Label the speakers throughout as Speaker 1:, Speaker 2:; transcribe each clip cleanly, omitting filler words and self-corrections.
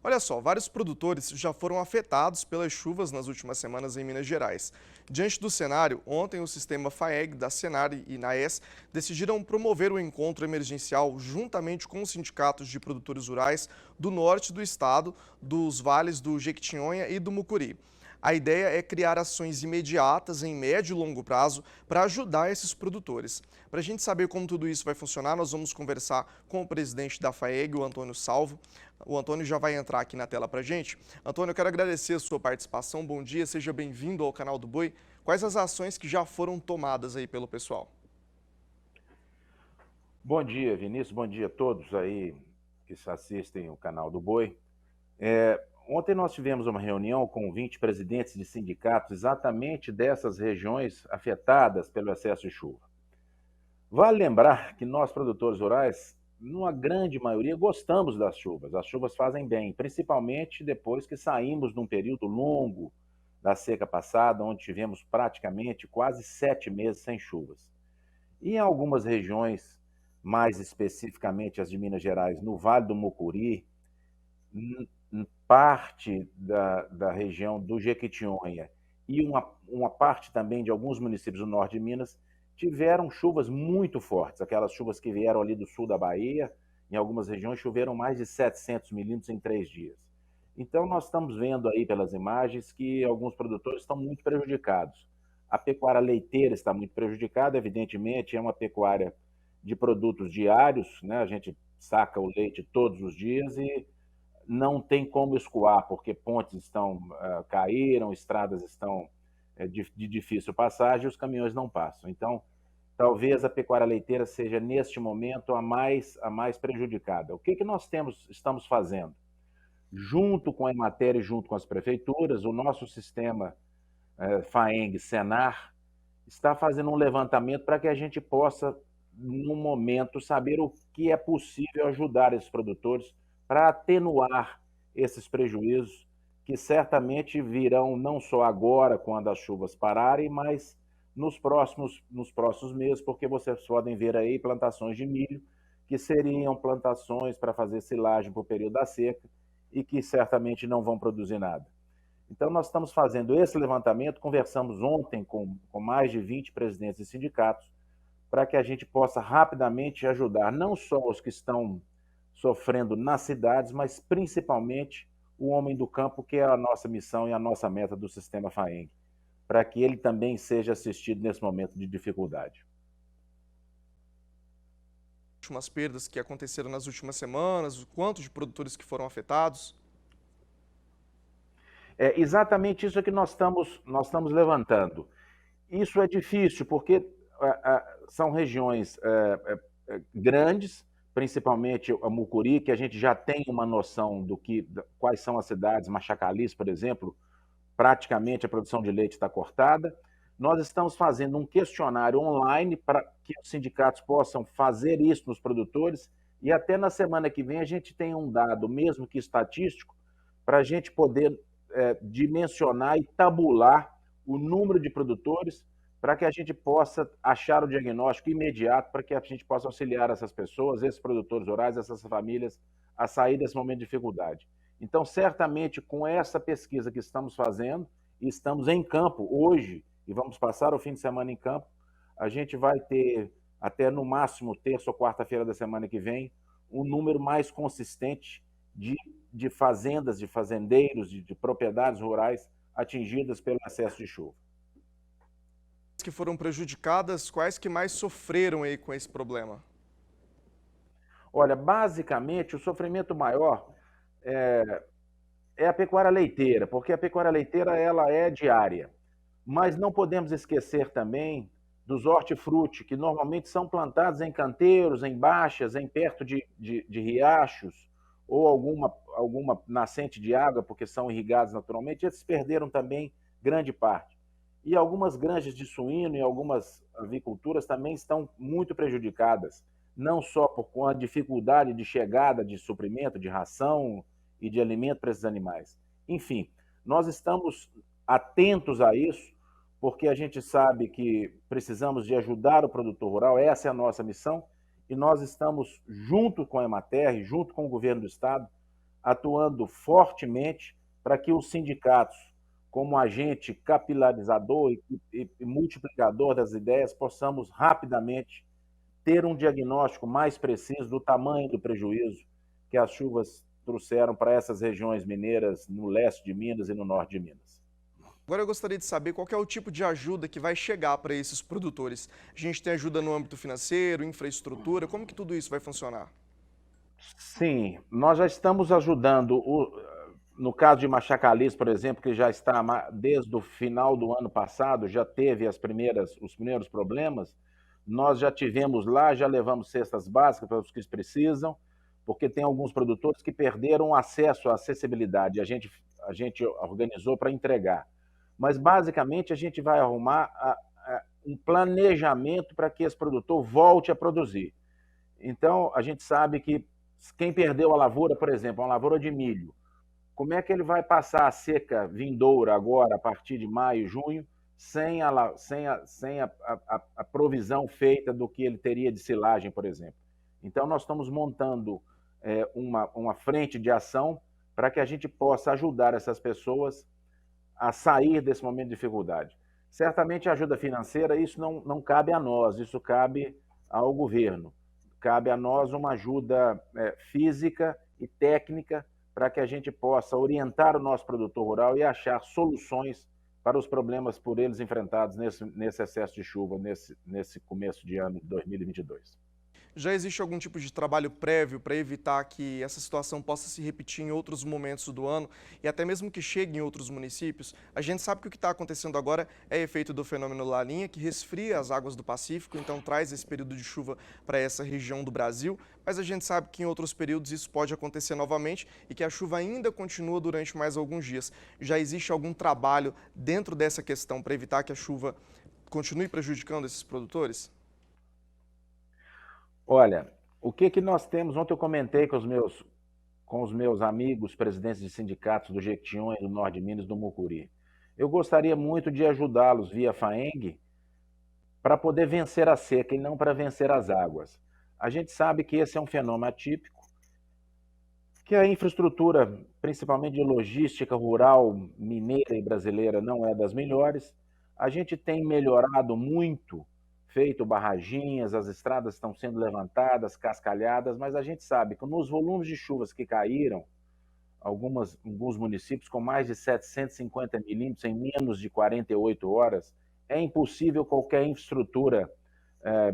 Speaker 1: Olha só, vários produtores já foram afetados pelas chuvas nas últimas semanas em Minas Gerais. Diante do cenário, ontem o sistema FAEG da Senar e Naes decidiram promover o encontro emergencial juntamente com os sindicatos de produtores rurais do norte do estado, dos vales do Jequitinhonha e do Mucuri. A ideia é criar ações imediatas em médio e longo prazo para ajudar esses produtores. Para a gente saber como tudo isso vai funcionar, nós vamos conversar com o presidente da FAEG, o Antônio Salvo. O Antônio já vai entrar aqui na tela para a gente. Antônio, eu quero agradecer a sua participação. Bom dia, seja bem-vindo ao canal do Boi. Quais as ações que já foram tomadas aí pelo pessoal?
Speaker 2: Bom dia, Vinícius. Bom dia a todos aí que assistem o canal do Boi. Ontem nós tivemos uma reunião com 20 presidentes de sindicatos exatamente dessas regiões afetadas pelo excesso de chuva. Vale lembrar que nós, produtores rurais, numa grande maioria, gostamos das chuvas. As chuvas fazem bem, principalmente depois que saímos de um período longo da seca passada, onde tivemos praticamente quase 7 meses sem chuvas. E em algumas regiões, mais especificamente as de Minas Gerais, no Vale do Mucuri, parte da região do Jequitinhonha e uma parte também de alguns municípios do norte de Minas, tiveram chuvas muito fortes, aquelas chuvas que vieram ali do sul da Bahia, em algumas regiões choveram mais de 700 milímetros em 3 dias. Então, nós estamos vendo aí pelas imagens que alguns produtores estão muito prejudicados. A pecuária leiteira está muito prejudicada, evidentemente, é uma pecuária de produtos diários, né? A gente saca o leite todos os dias e não tem como escoar, porque pontes caíram, estradas estão de difícil passagem e os caminhões não passam. Então, talvez a pecuária leiteira seja, neste momento, a mais prejudicada. O que nós estamos fazendo? Junto com a Emater e junto com as prefeituras, o nosso sistema FAENG, Senar, está fazendo um levantamento para que a gente possa, no momento, saber o que é possível ajudar esses produtores para atenuar esses prejuízos que certamente virão não só agora, quando as chuvas pararem, mas nos próximos meses, porque vocês podem ver aí plantações de milho, que seriam plantações para fazer silagem para o período da seca e que certamente não vão produzir nada. Então, nós estamos fazendo esse levantamento, conversamos ontem com mais de 20 presidentes de sindicatos, para que a gente possa rapidamente ajudar não só os que estão sofrendo nas cidades, mas principalmente o homem do campo, que é a nossa missão e a nossa meta do sistema FAENG, para que ele também seja assistido nesse momento de dificuldade.
Speaker 1: Últimas perdas que aconteceram nas últimas semanas, o quanto de produtores que foram afetados?
Speaker 2: É exatamente isso que nós estamos levantando. Isso é difícil, porque são regiões grandes, principalmente a Mucuri, que a gente já tem uma noção quais são as cidades, Machacalis, por exemplo, praticamente a produção de leite está cortada. Nós estamos fazendo um questionário online para que os sindicatos possam fazer isso nos produtores, e até na semana que vem a gente tem um dado, mesmo que estatístico, para a gente poder dimensionar e tabular o número de produtores para que a gente possa achar o diagnóstico imediato, para que a gente possa auxiliar essas pessoas, esses produtores rurais, essas famílias, a sair desse momento de dificuldade. Então, certamente, com essa pesquisa que estamos fazendo, e estamos em campo hoje, e vamos passar o fim de semana em campo, a gente vai ter, até no máximo terça ou quarta-feira da semana que vem, um número mais consistente de fazendas, de fazendeiros, de propriedades rurais atingidas pelo excesso de chuva.
Speaker 1: Que foram prejudicadas, quais que mais sofreram aí com esse problema?
Speaker 2: Olha, basicamente, o sofrimento maior é a pecuária leiteira, porque a pecuária leiteira ela é diária. Mas não podemos esquecer também dos hortifruti, que normalmente são plantados em canteiros, em baixas, em perto de riachos, ou alguma nascente de água, porque são irrigados naturalmente, esses perderam também grande parte. E algumas granjas de suíno e algumas aviculturas também estão muito prejudicadas, não só por a dificuldade de chegada de suprimento, de ração e de alimento para esses animais. Enfim, nós estamos atentos a isso, porque a gente sabe que precisamos de ajudar o produtor rural, essa é a nossa missão, e nós estamos, junto com a Emater, junto com o governo do estado, atuando fortemente para que os sindicatos, como agente capilarizador e multiplicador das ideias, possamos rapidamente ter um diagnóstico mais preciso do tamanho do prejuízo que as chuvas trouxeram para essas regiões mineiras no leste de Minas e no norte de Minas.
Speaker 1: Agora eu gostaria de saber qual que é o tipo de ajuda que vai chegar para esses produtores. A gente tem ajuda no âmbito financeiro, infraestrutura, como que tudo isso vai funcionar?
Speaker 2: Sim, nós já estamos ajudando, no caso de Machacalês, por exemplo, que já está desde o final do ano passado, já teve os primeiros problemas, nós já tivemos lá, já levamos cestas básicas para os que precisam, porque tem alguns produtores que perderam acesso à acessibilidade, a gente organizou para entregar. Mas, basicamente, a gente vai arrumar um planejamento para que esse produtor volte a produzir. Então, a gente sabe que quem perdeu a lavoura, por exemplo, uma lavoura de milho, como é que ele vai passar a seca vindoura agora, a partir de maio, junho, sem a provisão feita do que ele teria de silagem, por exemplo? Então, nós estamos montando uma frente de ação para que a gente possa ajudar essas pessoas a sair desse momento de dificuldade. Certamente a ajuda financeira, isso não cabe a nós, isso cabe ao governo. Cabe a nós uma ajuda física e técnica para que a gente possa orientar o nosso produtor rural e achar soluções para os problemas por eles enfrentados nesse excesso de chuva, nesse começo de ano de 2022.
Speaker 1: Já existe algum tipo de trabalho prévio para evitar que essa situação possa se repetir em outros momentos do ano e até mesmo que chegue em outros municípios? A gente sabe que o que está acontecendo agora é efeito do fenômeno Laninha, que resfria as águas do Pacífico, então traz esse período de chuva para essa região do Brasil, mas a gente sabe que em outros períodos isso pode acontecer novamente e que a chuva ainda continua durante mais alguns dias. Já existe algum trabalho dentro dessa questão para evitar que a chuva continue prejudicando esses produtores?
Speaker 2: Olha, o que nós temos? Ontem eu comentei com os meus amigos, presidentes de sindicatos do Jequitinhonha, do Norte de Minas, do Mucuri. Eu gostaria muito de ajudá-los via FAENG para poder vencer a seca e não para vencer as águas. A gente sabe que esse é um fenômeno atípico, que a infraestrutura, principalmente de logística rural mineira e brasileira, não é das melhores. A gente tem melhorado muito, feito barraginhas, as estradas estão sendo levantadas, cascalhadas, mas a gente sabe que nos volumes de chuvas que caíram, alguns municípios com mais de 750 milímetros em menos de 48 horas, é impossível qualquer infraestrutura,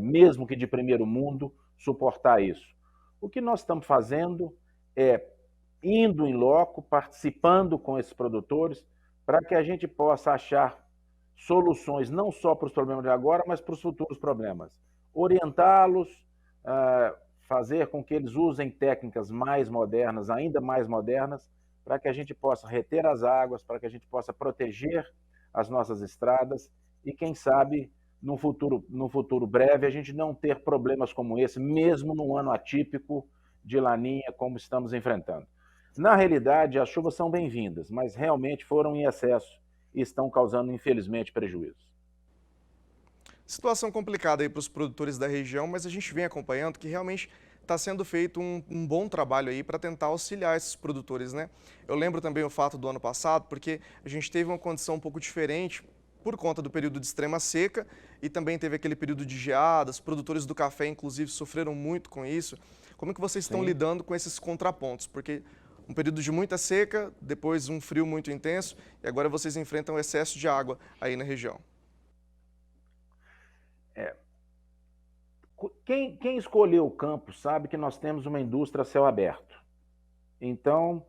Speaker 2: mesmo que de primeiro mundo, suportar isso. O que nós estamos fazendo é indo em loco, participando com esses produtores, para que a gente possa achar soluções não só para os problemas de agora, mas para os futuros problemas. Orientá-los, fazer com que eles usem técnicas mais modernas, ainda mais modernas, para que a gente possa reter as águas, para que a gente possa proteger as nossas estradas e, quem sabe, no futuro breve, a gente não ter problemas como esse, mesmo num ano atípico de Laninha, como estamos enfrentando. Na realidade, as chuvas são bem-vindas, mas realmente foram em excesso e estão causando, infelizmente, prejuízos.
Speaker 1: Situação complicada aí para os produtores da região, mas a gente vem acompanhando que realmente está sendo feito um bom trabalho aí para tentar auxiliar esses produtores, né? Eu lembro também o fato do ano passado, porque a gente teve uma condição um pouco diferente por conta do período de extrema seca e também teve aquele período de geadas, produtores do café, inclusive, sofreram muito com isso. Como é que vocês estão
Speaker 2: Sim.
Speaker 1: lidando com esses contrapontos? Porque um período de muita seca, depois um frio muito intenso e agora vocês enfrentam excesso de água aí na região.
Speaker 2: Quem escolheu o campo sabe que nós temos uma indústria a céu aberto. Então,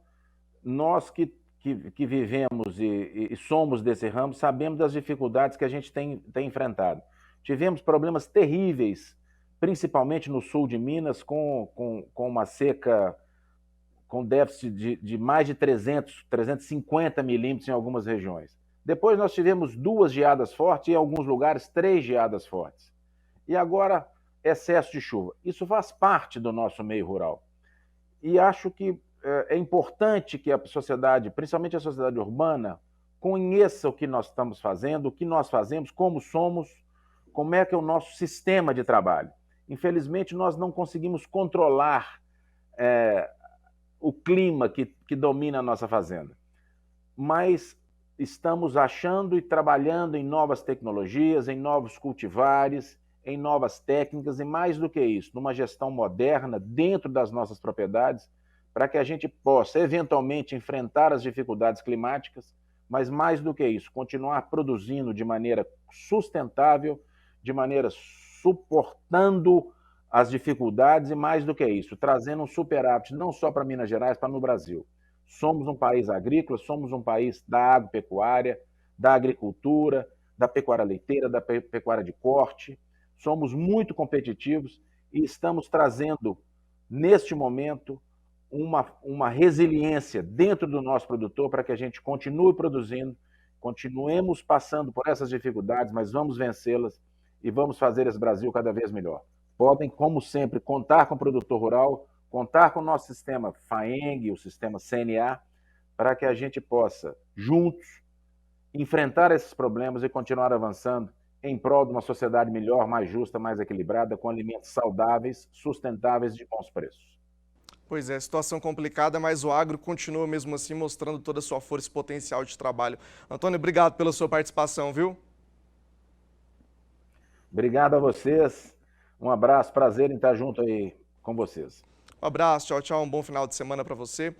Speaker 2: nós que vivemos e somos desse ramo, sabemos das dificuldades que a gente tem enfrentado. Tivemos problemas terríveis, principalmente no sul de Minas, com uma seca com déficit de mais de 350 milímetros em algumas regiões. Depois nós tivemos 2 geadas fortes e em alguns lugares 3 geadas fortes. E agora, excesso de chuva. Isso faz parte do nosso meio rural. E acho que é importante que a sociedade, principalmente a sociedade urbana, conheça o que nós estamos fazendo, o que nós fazemos, como somos, como é que é o nosso sistema de trabalho. Infelizmente, nós não conseguimos controlar o clima que domina a nossa fazenda. Mas estamos achando e trabalhando em novas tecnologias, em novos cultivares, em novas técnicas e, mais do que isso, numa gestão moderna dentro das nossas propriedades, para que a gente possa, eventualmente, enfrentar as dificuldades climáticas, mas, mais do que isso, continuar produzindo de maneira sustentável, de maneira suportando as dificuldades e, mais do que isso, trazendo um superávit não só para Minas Gerais, para no Brasil. Somos um país agrícola, somos um país da agropecuária, da agricultura, da pecuária leiteira, da pecuária de corte. Somos muito competitivos e estamos trazendo, neste momento, uma resiliência dentro do nosso produtor para que a gente continue produzindo, continuemos passando por essas dificuldades, mas vamos vencê-las e vamos fazer esse Brasil cada vez melhor. Podem, como sempre, contar com o produtor rural, contar com o nosso sistema FAENG, o sistema CNA, para que a gente possa, juntos, enfrentar esses problemas e continuar avançando em prol de uma sociedade melhor, mais justa, mais equilibrada, com alimentos saudáveis, sustentáveis e de bons preços.
Speaker 1: Pois é, situação complicada, mas o agro continua mesmo assim mostrando toda a sua força e potencial de trabalho. Antônio, obrigado pela sua participação, viu?
Speaker 2: Obrigado a vocês. Um abraço, prazer em estar junto aí com vocês.
Speaker 1: Um abraço, tchau, tchau, um bom final de semana para você.